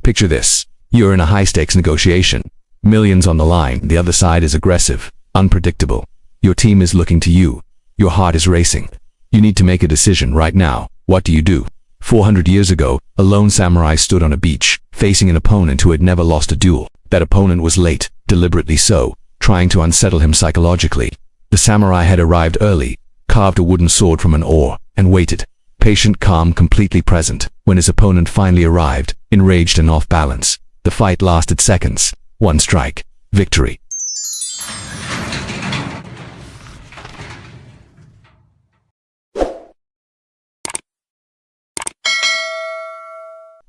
Picture this. You're in a high-stakes negotiation. Millions on the line. The other side is aggressive, unpredictable. Your team is looking to you. Your heart is racing. You need to make a decision right now. What do you do? 400 years ago, a lone samurai stood on a beach, facing an opponent who had never lost a duel. That opponent was late, deliberately so, trying to unsettle him psychologically. The samurai had arrived early, carved a wooden sword from an oar, and waited. Patient, calm, completely present. When his opponent finally arrived, enraged and off balance, the fight lasted seconds. One strike. Victory.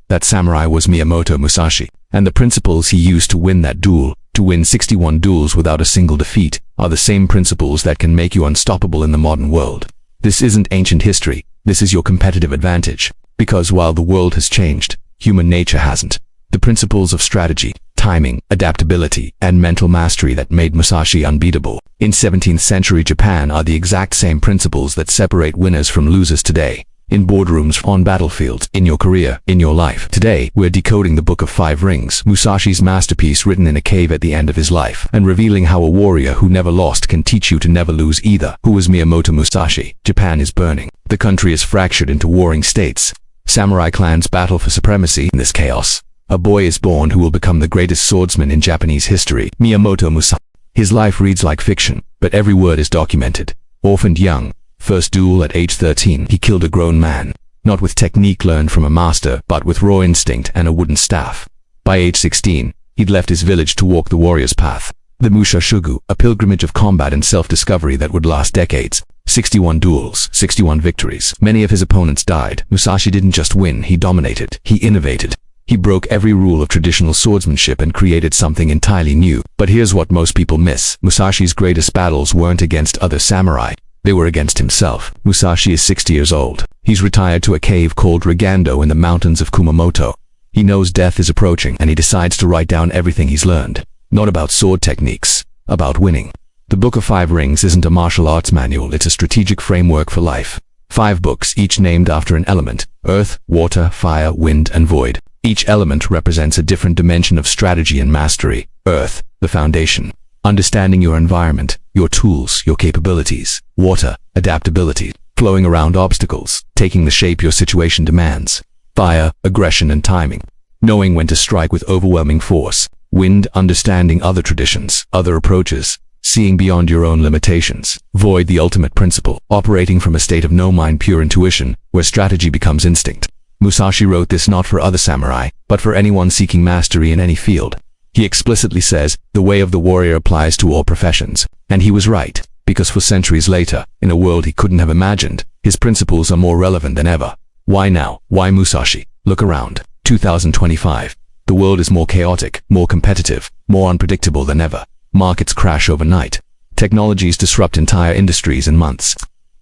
That samurai was Miyamoto Musashi, and the principles he used to win that duel, to win 61 duels without a single defeat, are the same principles that can make you unstoppable in the modern world. This isn't ancient history, this is your competitive advantage. Because while the world has changed, human nature hasn't. The principles of strategy, timing, adaptability, and mental mastery that made Musashi unbeatable in 17th century Japan are the exact same principles that separate winners from losers today. In boardrooms, on battlefields, in your career, in your life. Today, we're decoding the Book of Five Rings, Musashi's masterpiece written in a cave at the end of his life, and revealing how a warrior who never lost can teach you to never lose either. Who was Miyamoto Musashi? Japan is burning. The country is fractured into warring states. Samurai clans battle for supremacy in this chaos. A boy is born who will become the greatest swordsman in Japanese history, Miyamoto Musashi. His life reads like fiction, but every word is documented. Orphaned young. First duel at age 13, he killed a grown man, not with technique learned from a master, but with raw instinct and a wooden staff. By age 16, he'd left his village to walk the warrior's path. The Mushashugu, a pilgrimage of combat and self-discovery that would last decades. 61 duels, 61 victories. Many of his opponents died. Musashi didn't just win, he dominated. He innovated. He broke every rule of traditional swordsmanship and created something entirely new. But here's what most people miss. Musashi's greatest battles weren't against other samurai. They were against himself. Musashi is 60 years old. He's retired to a cave called Rigando in the mountains of Kumamoto. He knows death is approaching, and he decides to write down everything he's learned. Not about sword techniques, about winning. The Book of Five Rings isn't a martial arts manual, it's a strategic framework for life. 5 books, each named after an element: earth, water, fire, wind, and void. Each element represents a different dimension of strategy and mastery. Earth, the foundation. Understanding your environment, your tools, your capabilities. Water, adaptability, flowing around obstacles, taking the shape your situation demands. Fire, aggression and timing, knowing when to strike with overwhelming force. Wind, understanding other traditions, other approaches, seeing beyond your own limitations. Void, the ultimate principle, operating from a state of no mind, pure intuition, where strategy becomes instinct. Musashi wrote this not for other samurai, but for anyone seeking mastery in any field. He explicitly says, the way of the warrior applies to all professions. And he was right, because for centuries later, in a world he couldn't have imagined, his principles are more relevant than ever. Why now? Why Musashi? Look around. 2025. The world is more chaotic, more competitive, more unpredictable than ever. Markets crash overnight. Technologies disrupt entire industries in months.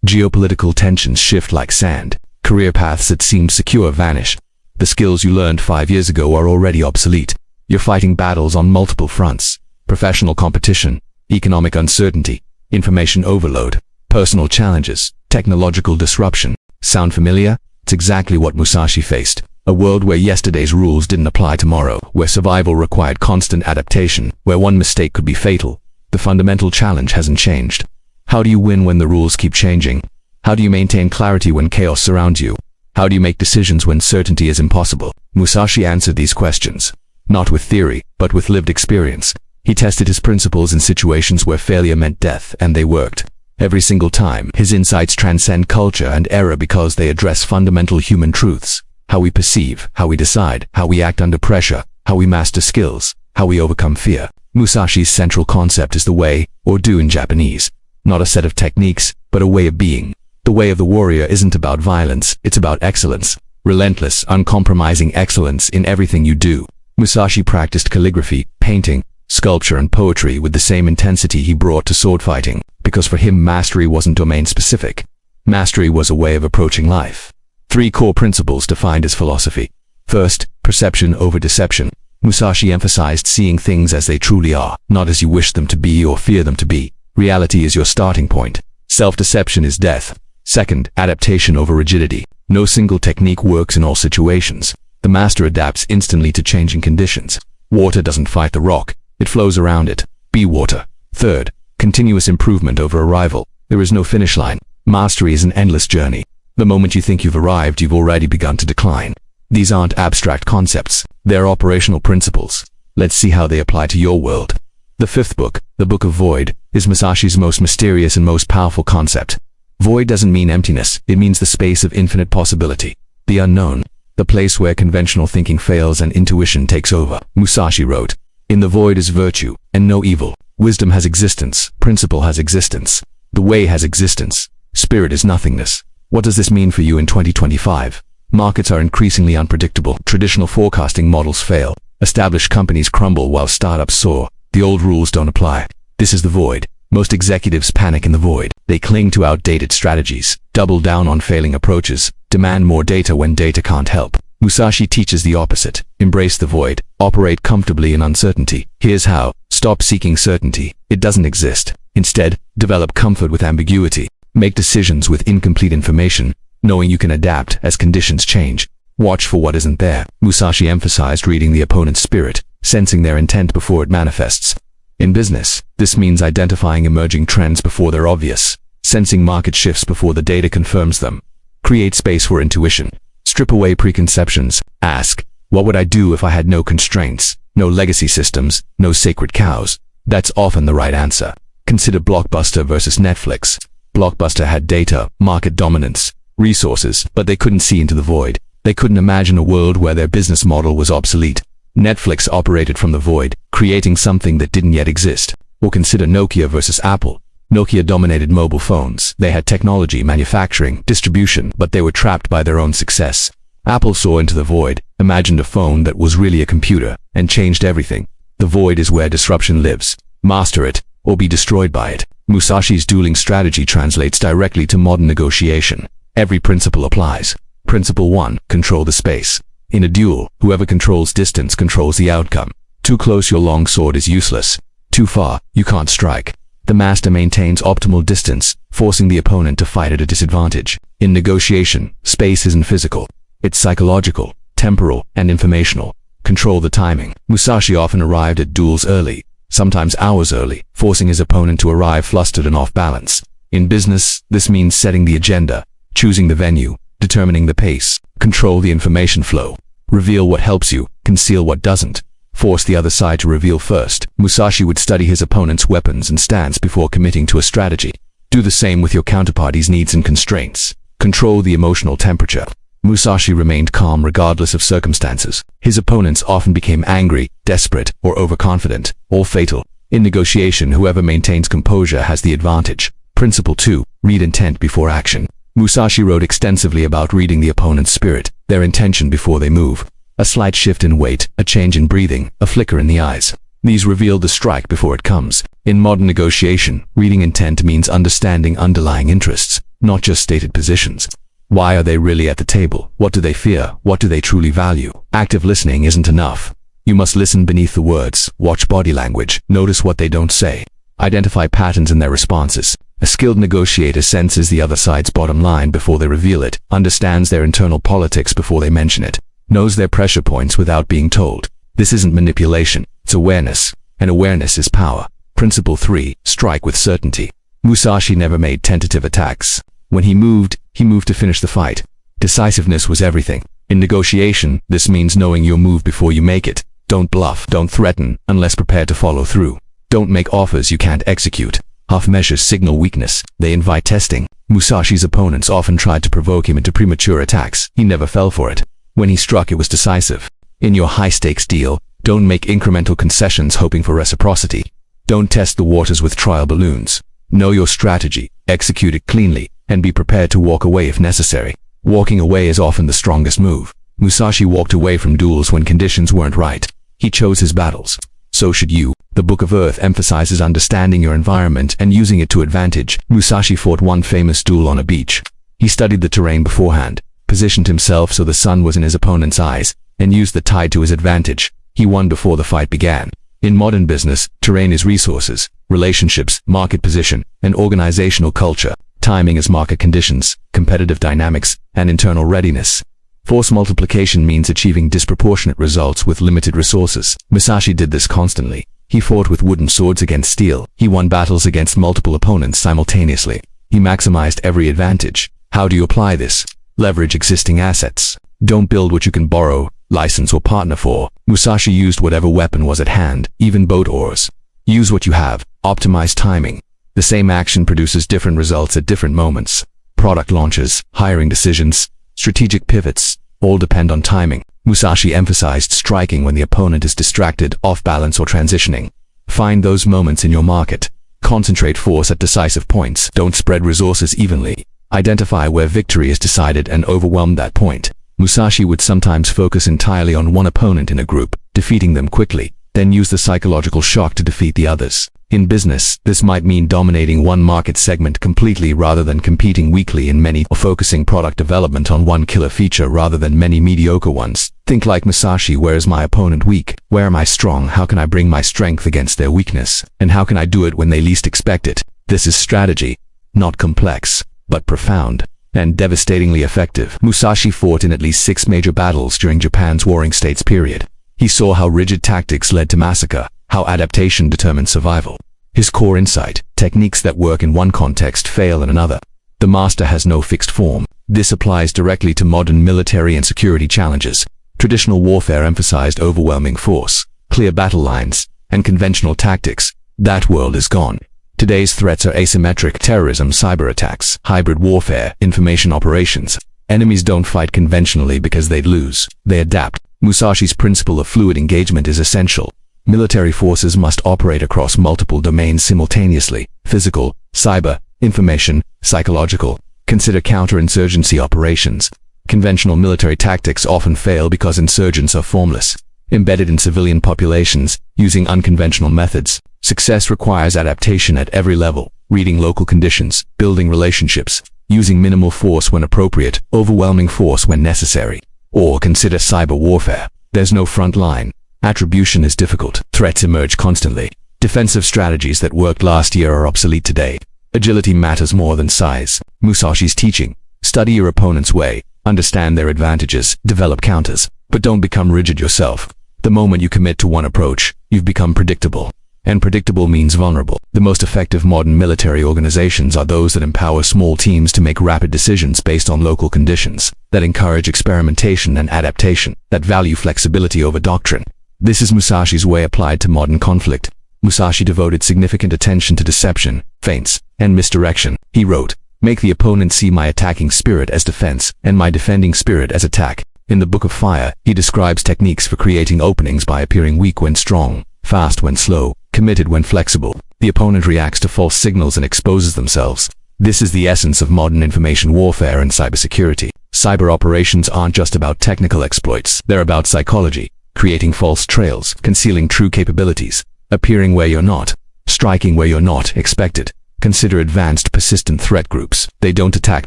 Geopolitical tensions shift like sand. Career paths that seemed secure vanish. The skills you learned 5 years ago are already obsolete. You're fighting battles on multiple fronts. Professional competition, economic uncertainty, information overload, personal challenges, technological disruption. Sound familiar? It's exactly what Musashi faced. A world where yesterday's rules didn't apply tomorrow, where survival required constant adaptation, where one mistake could be fatal. The fundamental challenge hasn't changed. How do you win when the rules keep changing? How do you maintain clarity when chaos surrounds you? How do you make decisions when certainty is impossible? Musashi answered these questions. Not with theory, but with lived experience. He tested his principles in situations where failure meant death, and they worked. Every single time, his insights transcend culture and era because they address fundamental human truths. How we perceive, how we decide, how we act under pressure, how we master skills, how we overcome fear. Musashi's central concept is the way, or do in Japanese. Not a set of techniques, but a way of being. The way of the warrior isn't about violence, it's about excellence. Relentless, uncompromising excellence in everything you do. Musashi practiced calligraphy, painting, sculpture and poetry with the same intensity he brought to sword fighting, because for him mastery wasn't domain-specific. Mastery was a way of approaching life. 3 core principles defined his philosophy. First, perception over deception. Musashi emphasized seeing things as they truly are, not as you wish them to be or fear them to be. Reality is your starting point. Self-deception is death. Second, adaptation over rigidity. No single technique works in all situations. The master adapts instantly to changing conditions. Water doesn't fight the rock, it flows around it. Be water. Third, continuous improvement over arrival. There is no finish line. Mastery is an endless journey. The moment you think you've arrived, you've already begun to decline. These aren't abstract concepts, they're operational principles. Let's see how they apply to your world. The fifth book, the Book of Void, is Musashi's most mysterious and most powerful concept. Void doesn't mean emptiness, it means the space of infinite possibility. The unknown, the place where conventional thinking fails and intuition takes over. Musashi wrote, "In the void is virtue, and no evil. Wisdom has existence, principle has existence. The way has existence. Spirit is nothingness." What does this mean for you in 2025? Markets are increasingly unpredictable. Traditional forecasting models fail. Established companies crumble while startups soar. The old rules don't apply. This is the void. Most executives panic in the void. They cling to outdated strategies, double down on failing approaches, demand more data when data can't help. Musashi teaches the opposite. Embrace the void. Operate comfortably in uncertainty. Here's how. Stop seeking certainty. It doesn't exist. Instead, develop comfort with ambiguity. Make decisions with incomplete information, knowing you can adapt as conditions change. Watch for what isn't there. Musashi emphasized reading the opponent's spirit, sensing their intent before it manifests. In business, this means identifying emerging trends before they're obvious, sensing market shifts before the data confirms them. Create space for intuition. Strip away preconceptions. Ask, what would I do if I had no constraints, no legacy systems, no sacred cows? That's often the right answer. Consider Blockbuster versus Netflix. Blockbuster had data, market dominance, resources, but they couldn't see into the void. They couldn't imagine a world where their business model was obsolete. Netflix operated from the void, creating something that didn't yet exist. Or consider Nokia versus Apple. Nokia dominated mobile phones. They had technology, manufacturing, distribution, but they were trapped by their own success. Apple saw into the void, imagined a phone that was really a computer, and changed everything. The void is where disruption lives. Master it, or be destroyed by it. Musashi's dueling strategy translates directly to modern negotiation. Every principle applies. Principle 1, control the space. In a duel, whoever controls distance controls the outcome. Too close, your long sword is useless. Too far, you can't strike. The master maintains optimal distance, forcing the opponent to fight at a disadvantage. In negotiation, space isn't physical. It's psychological, temporal, and informational. Control the timing. Musashi often arrived at duels early, sometimes hours early, forcing his opponent to arrive flustered and off balance. In business, this means setting the agenda, choosing the venue, determining the pace. Control the information flow. Reveal what helps you, conceal what doesn't. Force the other side to reveal first. Musashi would study his opponent's weapons and stance before committing to a strategy. Do the same with your counterparty's needs and constraints. Control the emotional temperature. Musashi remained calm regardless of circumstances. His opponents often became angry, desperate, or overconfident, all fatal. In negotiation, whoever maintains composure has the advantage. Principle 2, read intent before action. Musashi wrote extensively about reading the opponent's spirit, their intention before they move. A slight shift in weight, a change in breathing, a flicker in the eyes. These reveal the strike before it comes. In modern negotiation, reading intent means understanding underlying interests, not just stated positions. Why are they really at the table? What do they fear? What do they truly value? Active listening isn't enough. You must listen beneath the words, watch body language, notice what they don't say. Identify patterns in their responses. A skilled negotiator senses the other side's bottom line before they reveal it, understands their internal politics before they mention it, knows their pressure points without being told. This isn't manipulation, it's awareness, and awareness is power. Principle 3, strike with certainty. Musashi never made tentative attacks. When he moved to finish the fight. Decisiveness was everything. In negotiation, this means knowing your move before you make it. Don't bluff, don't threaten, unless prepared to follow through. Don't make offers you can't execute. Half measures signal weakness, they invite testing. Musashi's opponents often tried to provoke him into premature attacks. He never fell for it. When he struck, it was decisive. In your high-stakes deal, don't make incremental concessions hoping for reciprocity. Don't test the waters with trial balloons. Know your strategy, execute it cleanly, and be prepared to walk away if necessary. Walking away is often the strongest move. Musashi walked away from duels when conditions weren't right. He chose his battles. So should you. The Book of Earth emphasizes understanding your environment and using it to advantage. Musashi fought one famous duel on a beach. He studied the terrain beforehand, positioned himself so the sun was in his opponent's eyes, and used the tide to his advantage. He won before the fight began. In modern business, terrain is resources, relationships, market position, and organizational culture. Timing is market conditions, competitive dynamics, and internal readiness. Force multiplication means achieving disproportionate results with limited resources. Musashi did this constantly. He fought with wooden swords against steel. He won battles against multiple opponents simultaneously. He maximized every advantage. How do you apply this? Leverage existing assets. Don't build what you can borrow, license, or partner for. Musashi used whatever weapon was at hand, even boat oars. Use what you have. Optimize timing. The same action produces different results at different moments. Product launches, hiring decisions, strategic pivots, all depend on timing. Musashi emphasized striking when the opponent is distracted, off balance, or transitioning. Find those moments in your market. Concentrate force at decisive points. Don't spread resources evenly. Identify where victory is decided and overwhelm that point. Musashi would sometimes focus entirely on one opponent in a group, defeating them quickly, then use the psychological shock to defeat the others. In business, this might mean dominating one market segment completely rather than competing weakly in many, or focusing product development on one killer feature rather than many mediocre ones. Think like Musashi: where is my opponent weak? Where am I strong? How can I bring my strength against their weakness? And how can I do it when they least expect it? This is strategy. Not complex, but profound and devastatingly effective. Musashi fought in at least 6 major battles during Japan's Warring States period. He saw how rigid tactics led to massacre, how adaptation determined survival. His core insight: techniques that work in one context fail in another. The master has no fixed form. This applies directly to modern military and security challenges. Traditional warfare emphasized overwhelming force, clear battle lines, and conventional tactics. That world is gone. Today's threats are asymmetric: terrorism, cyber attacks, hybrid warfare, information operations. Enemies don't fight conventionally because they'd lose. They adapt. Musashi's principle of fluid engagement is essential. Military forces must operate across multiple domains simultaneously: physical, cyber, information, psychological. Consider counterinsurgency operations. Conventional military tactics often fail because insurgents are formless, embedded in civilian populations, using unconventional methods. Success requires adaptation at every level: reading local conditions, building relationships, using minimal force when appropriate, overwhelming force when necessary. Or consider cyber warfare. There's no front line. Attribution is difficult. Threats emerge constantly. Defensive strategies that worked last year are obsolete today. Agility matters more than size. Musashi's teaching: study your opponent's way, understand their advantages, develop counters, but don't become rigid yourself. The moment you commit to one approach, you've become predictable. And predictable means vulnerable. The most effective modern military organizations are those that empower small teams to make rapid decisions based on local conditions, that encourage experimentation and adaptation, that value flexibility over doctrine. This is Musashi's way applied to modern conflict. Musashi devoted significant attention to deception, feints, and misdirection. He wrote, "Make the opponent see my attacking spirit as defense, and my defending spirit as attack." In the Book of Fire, he describes techniques for creating openings by appearing weak when strong, fast when slow, committed when flexible. The opponent reacts to false signals and exposes themselves. This is the essence of modern information warfare and cybersecurity. Cyber operations aren't just about technical exploits. They're about psychology: creating false trails, concealing true capabilities, appearing where you're not, striking where you're not expected. Consider advanced persistent threat groups. They don't attack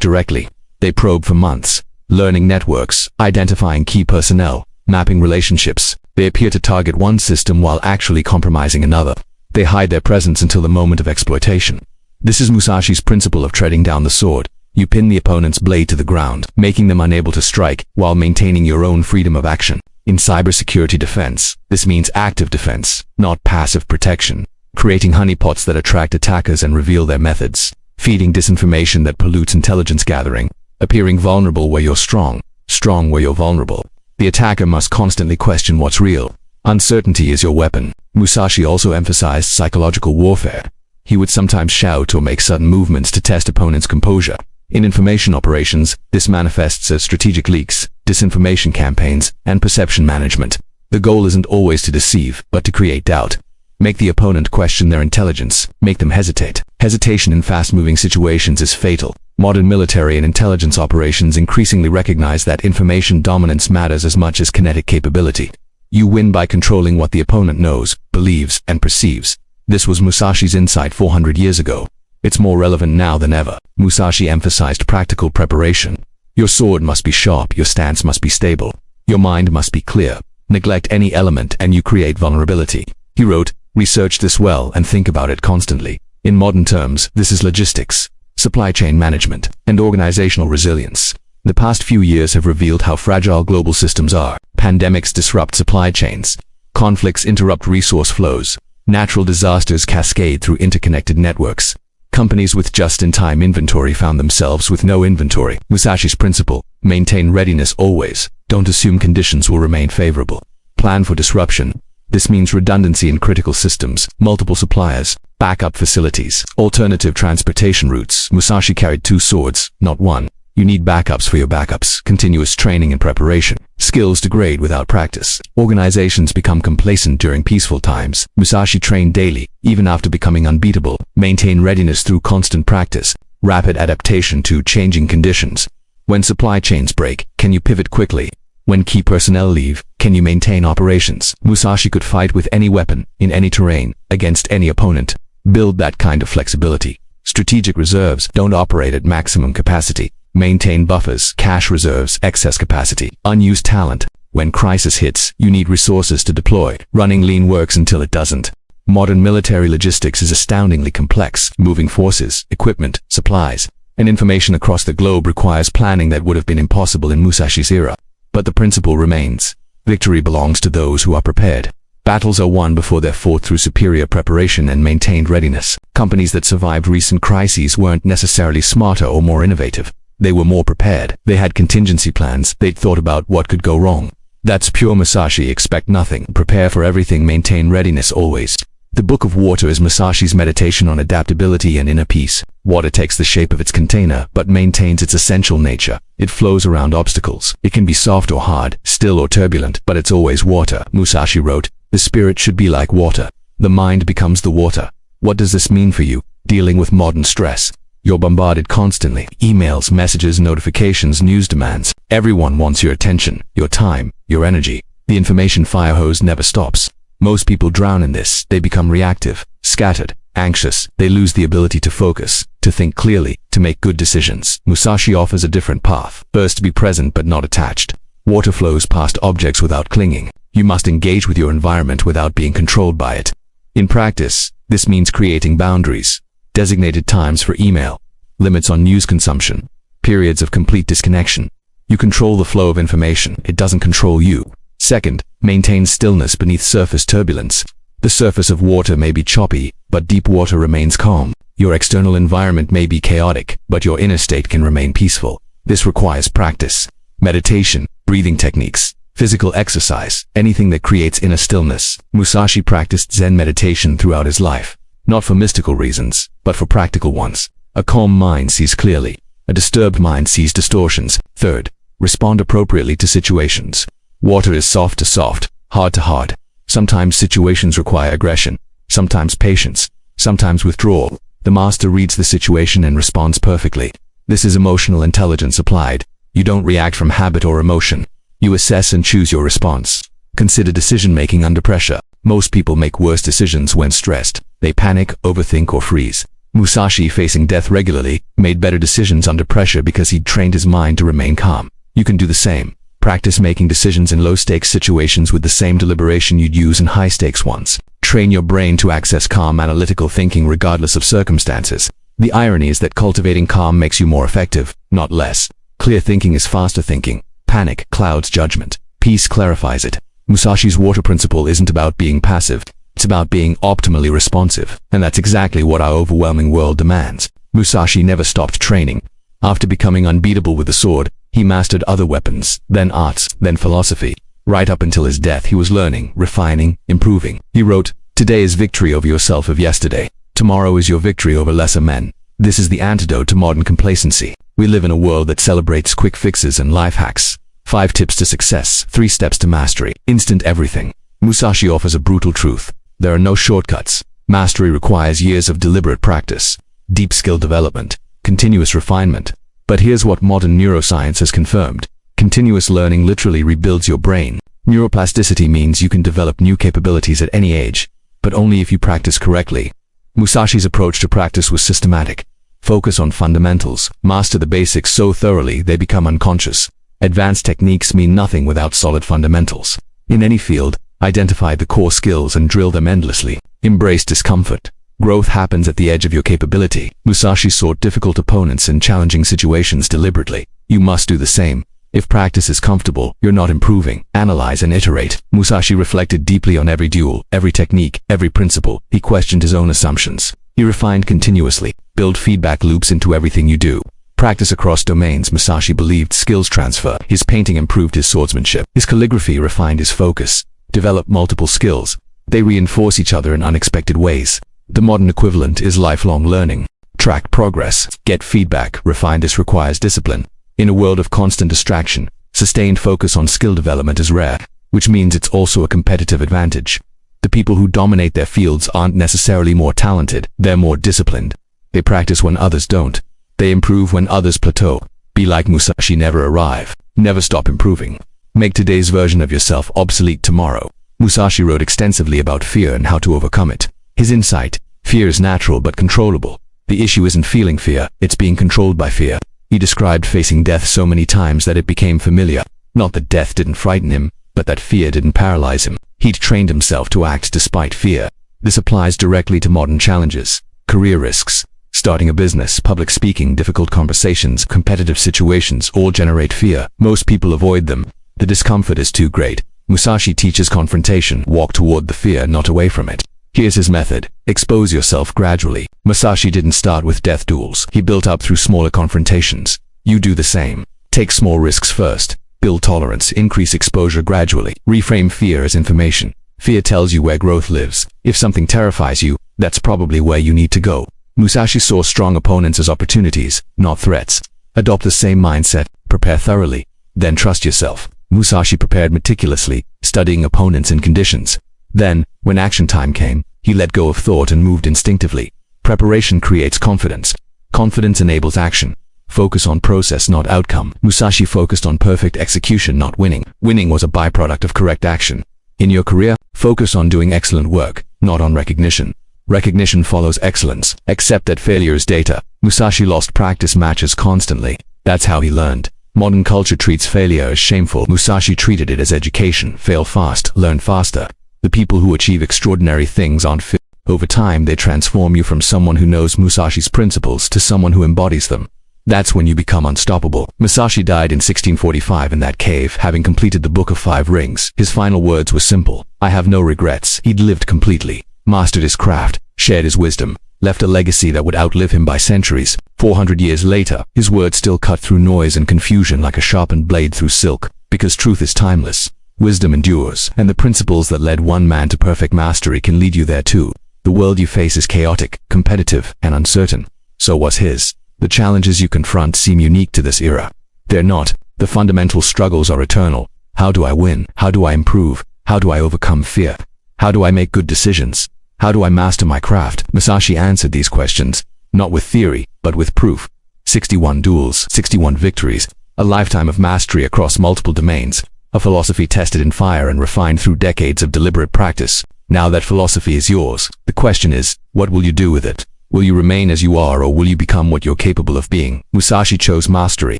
directly. They probe for months, learning networks, identifying key personnel, mapping relationships. They appear to target one system while actually compromising another. They hide their presence until the moment of exploitation. This is Musashi's principle of treading down the sword. You pin the opponent's blade to the ground, making them unable to strike, while maintaining your own freedom of action. In cybersecurity defense, this means active defense, not passive protection. Creating honeypots that attract attackers and reveal their methods. Feeding disinformation that pollutes intelligence gathering. Appearing vulnerable where you're strong, strong where you're vulnerable. The attacker must constantly question what's real. Uncertainty is your weapon. Musashi also emphasized psychological warfare. He would sometimes shout or make sudden movements to test opponents' composure. In information operations, this manifests as strategic leaks, disinformation campaigns, and perception management. The goal isn't always to deceive, but to create doubt. Make the opponent question their intelligence, make them hesitate. Hesitation in fast-moving situations is fatal. Modern military and intelligence operations increasingly recognize that information dominance matters as much as kinetic capability. You win by controlling what the opponent knows, believes, and perceives. This was Musashi's insight 400 years ago. It's more relevant now than ever. Musashi emphasized practical preparation. Your sword must be sharp, your stance must be stable. Your mind must be clear. Neglect any element and you create vulnerability. He wrote, "Research this well and think about it constantly." In modern terms, this is logistics, supply chain management, and organizational resilience. The past few years have revealed how fragile global systems are. Pandemics disrupt supply chains. Conflicts interrupt resource flows. Natural disasters cascade through interconnected networks. Companies with just-in-time inventory found themselves with no inventory. Musashi's principle: maintain readiness always. Don't assume conditions will remain favorable. Plan for disruption. This means redundancy in critical systems, multiple suppliers, backup facilities, alternative transportation routes. Musashi carried two swords, not one. You need backups for your backups, continuous training and preparation. Skills degrade without practice. Organizations become complacent during peaceful times. Musashi trained daily, even after becoming unbeatable. Maintain readiness through constant practice. Rapid adaptation to changing conditions. When supply chains break, can you pivot quickly? When key personnel leave, can you maintain operations? Musashi could fight with any weapon, in any terrain, against any opponent. Build that kind of flexibility. Strategic reserves. Don't operate at maximum capacity. Maintain buffers, cash reserves, excess capacity. Unused talent. When crisis hits, you need resources to deploy. Running lean works until it doesn't. Modern military logistics is astoundingly complex. Moving forces, equipment, supplies, and information across the globe requires planning that would have been impossible in Musashi's era. But the principle remains. Victory belongs to those who are prepared. Battles are won before they're fought through superior preparation and maintained readiness. Companies that survived recent crises weren't necessarily smarter or more innovative. They were more prepared. They had contingency plans. They'd thought about what could go wrong. That's pure Musashi. Expect nothing. Prepare for everything. Maintain readiness always. The Book of Water is Musashi's meditation on adaptability and inner peace. Water takes the shape of its container, but maintains its essential nature. It flows around obstacles. It can be soft or hard, still or turbulent, but it's always water. Musashi wrote, "The spirit should be like water. The mind becomes the water." What does this mean for you? Dealing with modern stress. You're bombarded constantly. Emails, messages, notifications, news demands. Everyone wants your attention, your time, your energy. The information fire hose never stops. Most people drown in this. They become reactive, scattered, anxious. They lose the ability to focus, to think clearly, to make good decisions. Musashi offers a different path. First, be present but not attached. Water flows past objects without clinging. You must engage with your environment without being controlled by it. In practice, this means creating boundaries. Designated times for email. Limits on news consumption. Periods of complete disconnection. You control the flow of information. It doesn't control you. Second, maintain stillness beneath surface turbulence. The surface of water may be choppy, but deep water remains calm. Your external environment may be chaotic, but your inner state can remain peaceful. This requires practice. Meditation, breathing techniques, physical exercise, anything that creates inner stillness. Musashi practiced Zen meditation throughout his life. Not for mystical reasons, but for practical ones. A calm mind sees clearly. A disturbed mind sees distortions. Third, respond appropriately to situations. Water is soft to soft, hard to hard. Sometimes situations require aggression, sometimes patience, sometimes withdrawal. The master reads the situation and responds perfectly. This is emotional intelligence applied. You don't react from habit or emotion. You assess and choose your response. Consider decision-making under pressure. Most people make worse decisions when stressed. They panic, overthink, or freeze. Musashi, facing death regularly, made better decisions under pressure because he'd trained his mind to remain calm. You can do the same. Practice making decisions in low-stakes situations with the same deliberation you'd use in high-stakes ones. Train your brain to access calm, analytical thinking regardless of circumstances. The irony is that cultivating calm makes you more effective, not less. Clear thinking is faster thinking. Panic clouds judgment. Peace clarifies it. Musashi's water principle isn't about being passive. It's about being optimally responsive. And that's exactly what our overwhelming world demands. Musashi never stopped training. After becoming unbeatable with the sword, he mastered other weapons, then arts, then philosophy. Right up until his death, he was learning, refining, improving. He wrote, "Today is victory over yourself of yesterday. Tomorrow is your victory over lesser men." This is the antidote to modern complacency. We live in a world that celebrates quick fixes and life hacks. 5 tips to success, 3 steps to mastery, instant everything. Musashi offers a brutal truth. There are no shortcuts. Mastery requires years of deliberate practice, deep skill development, continuous refinement. But here's what modern neuroscience has confirmed. Continuous learning literally rebuilds your brain. Neuroplasticity means you can develop new capabilities at any age, but only if you practice correctly. Musashi's approach to practice was systematic. Focus on fundamentals. Master the basics so thoroughly they become unconscious. Advanced techniques mean nothing without solid fundamentals. In any field, identify the core skills and drill them endlessly. Embrace discomfort. Growth happens at the edge of your capability. Musashi sought difficult opponents and challenging situations deliberately. You must do the same. If practice is comfortable, you're not improving. Analyze and iterate. Musashi reflected deeply on every duel, every technique, every principle. He questioned his own assumptions. He refined continuously. Build feedback loops into everything you do. Practice across domains. Musashi believed skills transfer. His painting improved his swordsmanship. His calligraphy refined his focus. Develop multiple skills. They reinforce each other in unexpected ways. The modern equivalent is lifelong learning. Track progress. Get feedback. Refine. This requires discipline. In a world of constant distraction, sustained focus on skill development is rare, which means it's also a competitive advantage. The people who dominate their fields aren't necessarily more talented, they're more disciplined. They practice when others don't. They improve when others plateau. Be like Musashi, never arrive. Never stop improving. Make today's version of yourself obsolete tomorrow. Musashi wrote extensively about fear and how to overcome it. His insight: fear is natural but controllable. The issue isn't feeling fear, it's being controlled by fear. He described facing death so many times that it became familiar. Not that death didn't frighten him, but that fear didn't paralyze him. He'd trained himself to act despite fear. This applies directly to modern challenges. Career risks. Starting a business, public speaking, difficult conversations, competitive situations all generate fear. Most people avoid them. The discomfort is too great. Musashi teaches confrontation. Walk toward the fear, not away from it. Here's his method. Expose yourself gradually. Musashi didn't start with death duels. He built up through smaller confrontations. You do the same. Take small risks first. Build tolerance. Increase exposure gradually. Reframe fear as information. Fear tells you where growth lives. If something terrifies you, that's probably where you need to go. Musashi saw strong opponents as opportunities, not threats. Adopt the same mindset. Prepare thoroughly. Then trust yourself. Musashi prepared meticulously, studying opponents and conditions. Then, when action time came, he let go of thought and moved instinctively. Preparation creates confidence. Confidence enables action. Focus on process, not outcome. Musashi focused on perfect execution, not winning. Winning was a byproduct of correct action. In your career, focus on doing excellent work, not on recognition. Recognition follows excellence. Accept that failure is data. Musashi lost practice matches constantly. That's how he learned. Modern culture treats failure as shameful. Musashi treated it as education. Fail fast, learn faster. The people who achieve extraordinary things aren't fit. Over time, they transform you from someone who knows Musashi's principles to someone who embodies them. That's when you become unstoppable. Musashi died in 1645 in that cave, having completed the Book of Five Rings. His final words were simple: I have no regrets. He'd lived completely, mastered his craft, shared his wisdom, left a legacy that would outlive him by centuries. 400 years later, his words still cut through noise and confusion like a sharpened blade through silk, because truth is timeless. Wisdom endures, and the principles that led one man to perfect mastery can lead you there too. The world you face is chaotic, competitive, and uncertain. So was his. The challenges you confront seem unique to this era. They're not. The fundamental struggles are eternal. How do I win? How do I improve? How do I overcome fear? How do I make good decisions? How do I master my craft? Musashi answered these questions, not with theory, but with proof. 61 duels, 61 victories, a lifetime of mastery across multiple domains. A philosophy tested in fire and refined through decades of deliberate practice. Now that philosophy is yours, the question is, what will you do with it? Will you remain as you are, or will you become what you're capable of being? Musashi chose mastery.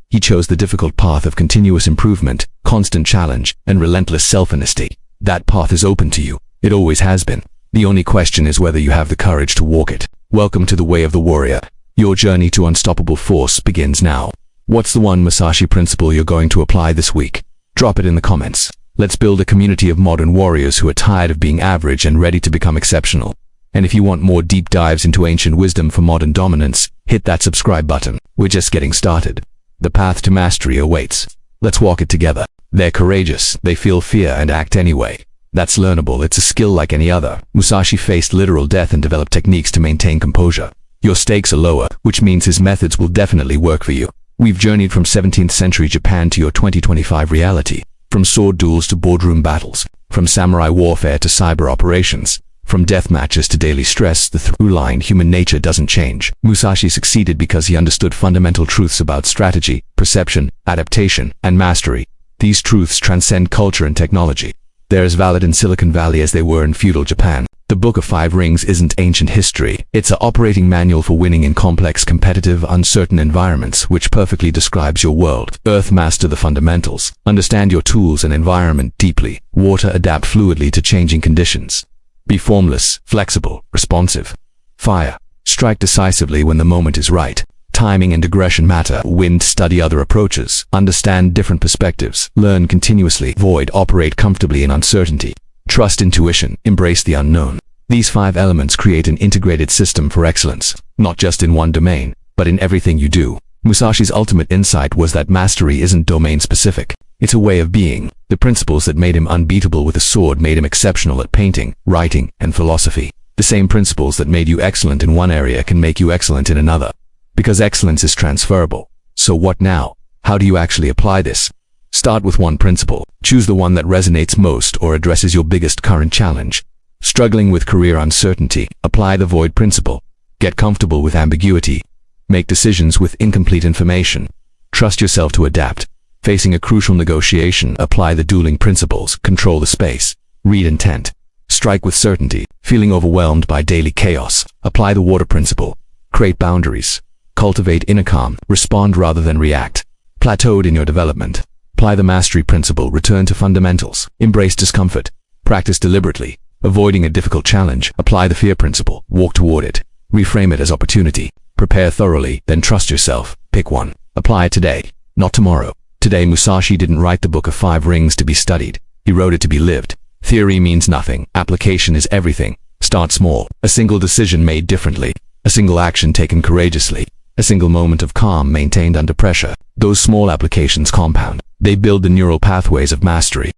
He chose the difficult path of continuous improvement, constant challenge, and relentless self-honesty. That path is open to you. It always has been. The only question is whether you have the courage to walk it. Welcome to the way of the warrior. Your journey to unstoppable force begins now. What's the one Musashi principle you're going to apply this week? Drop it in the comments. Let's build a community of modern warriors who are tired of being average and ready to become exceptional. And if you want more deep dives into ancient wisdom for modern dominance, hit that subscribe button. We're just getting started. The path to mastery awaits. Let's walk it together. They're courageous, they feel fear and act anyway. That's learnable, it's a skill like any other. Musashi faced literal death and developed techniques to maintain composure. Your stakes are lower, which means his methods will definitely work for you. We've journeyed from 17th century Japan to your 2025 reality. From sword duels to boardroom battles. From samurai warfare to cyber operations. From death matches to daily stress, the through line: human nature doesn't change. Musashi succeeded because he understood fundamental truths about strategy, perception, adaptation, and mastery. These truths transcend culture and technology. They're as valid in Silicon Valley as they were in feudal Japan. The Book of Five Rings isn't ancient history. It's an operating manual for winning in complex, competitive, uncertain environments, which perfectly describes your world. Earth: master the fundamentals. Understand your tools and environment deeply. Water: adapt fluidly to changing conditions. Be formless, flexible, responsive. Fire: strike decisively when the moment is right. Timing and digression matter. Win, study other approaches. Understand different perspectives. Learn continuously. Avoid, operate comfortably in uncertainty. Trust intuition. Embrace the unknown. These 5 elements create an integrated system for excellence, not just in one domain, but in everything you do. Musashi's ultimate insight was that mastery isn't domain-specific. It's a way of being. The principles that made him unbeatable with a sword made him exceptional at painting, writing, and philosophy. The same principles that made you excellent in one area can make you excellent in another. Because excellence is transferable. So what now? How do you actually apply this? Start with one principle. Choose the one that resonates most or addresses your biggest current challenge. Struggling with career uncertainty? Apply the void principle. Get comfortable with ambiguity. Make decisions with incomplete information. Trust yourself to adapt. Facing a crucial negotiation? Apply the dueling principles. Control the space. Read intent. Strike with certainty. Feeling overwhelmed by daily chaos? Apply the water principle. Create boundaries. Cultivate inner calm. Respond rather than react. Plateaued in your development? Apply the mastery principle. Return to fundamentals. Embrace discomfort. Practice deliberately. Avoiding a difficult challenge? Apply the fear principle. Walk toward it. Reframe it as opportunity. Prepare thoroughly, then trust yourself. Pick one. Apply it today, not tomorrow. Today, Musashi didn't write the book of 5 rings to be studied. He wrote it to be lived. Theory means nothing. Application is everything. Start small. A single decision made differently. A single action taken courageously. A single moment of calm maintained under pressure. Those small applications compound. They build the neural pathways of mastery.